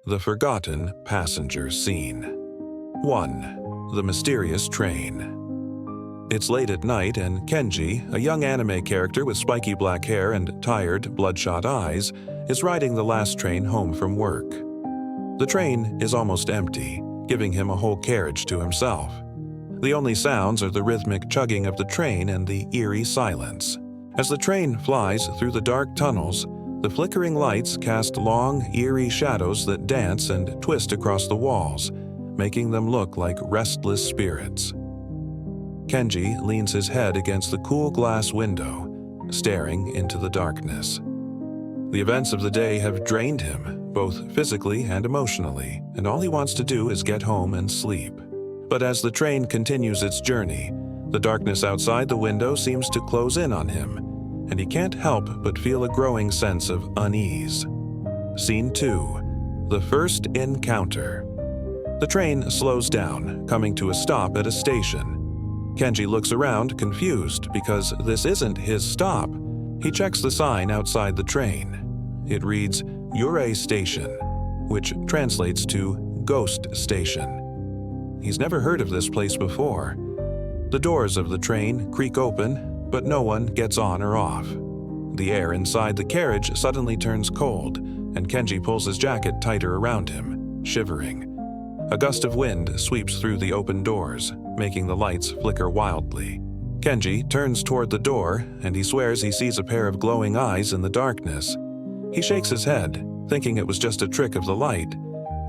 The Forgotten Passenger Scene. 1. The Mysterious Train. It's late at night and Kenji, a young anime character with spiky black hair and tired, bloodshot eyes, is riding the last train home from work. The train is almost empty, giving him a whole carriage to himself. The only sounds are the rhythmic chugging of the train and the eerie silence. As the train flies through the dark tunnels, the flickering lights cast long, eerie shadows that dance and twist across the walls, making them look like restless spirits. Kenji leans his head against the cool glass window, staring into the darkness. The events of the day have drained him, both physically and emotionally, and all he wants to do is get home and sleep. But as the train continues its journey, the darkness outside the window seems to close in on him, and he can't help but feel a growing sense of unease. Scene 2. The First Encounter. The train slows down, coming to a stop at a station. Kenji looks around, confused, because this isn't his stop. He checks the sign outside the train. It reads, Yurei Station, which translates to Ghost Station. He's never heard of this place before. The doors of the train creak open, but no one gets on or off. The air inside the carriage suddenly turns cold, and Kenji pulls his jacket tighter around him, shivering. A gust of wind sweeps through the open doors, making the lights flicker wildly. Kenji turns toward the door, and he swears he sees a pair of glowing eyes in the darkness. He shakes his head, thinking it was just a trick of the light,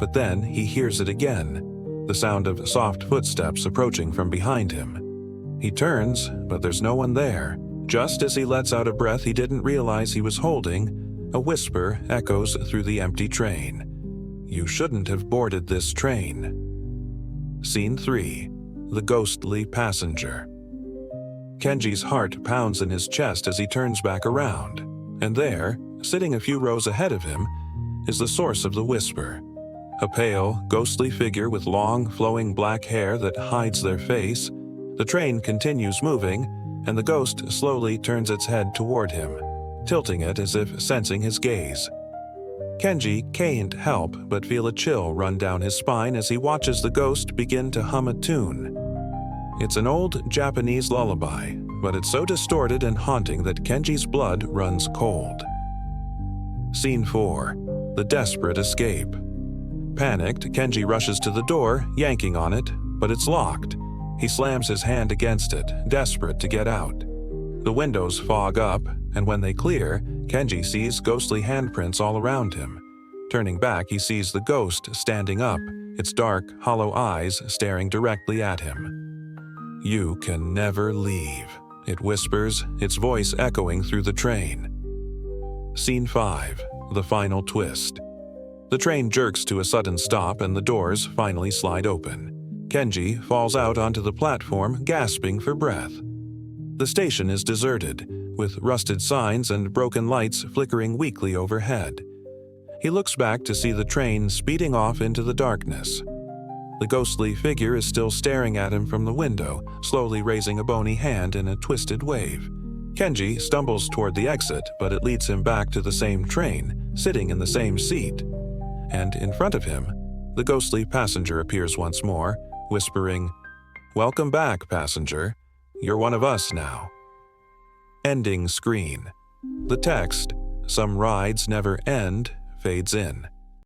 but then he hears it again, the sound of soft footsteps approaching from behind him. He turns, but there's no one there. Just as he lets out a breath he didn't realize he was holding, a whisper echoes through the empty train. You shouldn't have boarded this train. Scene 3. The Ghostly Passenger. Kenji's heart pounds in his chest as he turns back around, and there, sitting a few rows ahead of him, is the source of the whisper. A pale, ghostly figure with long, flowing black hair that hides their face. The train continues moving, and the ghost slowly turns its head toward him, tilting it as if sensing his gaze. Kenji can't help but feel a chill run down his spine as he watches the ghost begin to hum a tune. It's an old Japanese lullaby, but it's so distorted and haunting that Kenji's blood runs cold. Scene 4. The Desperate Escape. Panicked, Kenji rushes to the door, yanking on it, but it's locked. He slams his hand against it, desperate to get out. The windows fog up, and when they clear, Kenji sees ghostly handprints all around him. Turning back, he sees the ghost standing up, its dark, hollow eyes staring directly at him. You can never leave, it whispers, its voice echoing through the train. Scene 5. The Final Twist. The train jerks to a sudden stop and the doors finally slide open. Kenji falls out onto the platform, gasping for breath. The station is deserted, with rusted signs and broken lights flickering weakly overhead. He looks back to see the train speeding off into the darkness. The ghostly figure is still staring at him from the window, slowly raising a bony hand in a twisted wave. Kenji stumbles toward the exit, but it leads him back to the same train, sitting in the same seat. And in front of him, the ghostly passenger appears once more, whispering, Welcome back, passenger. You're one of us now. Ending screen. The text, Some rides never end, fades in.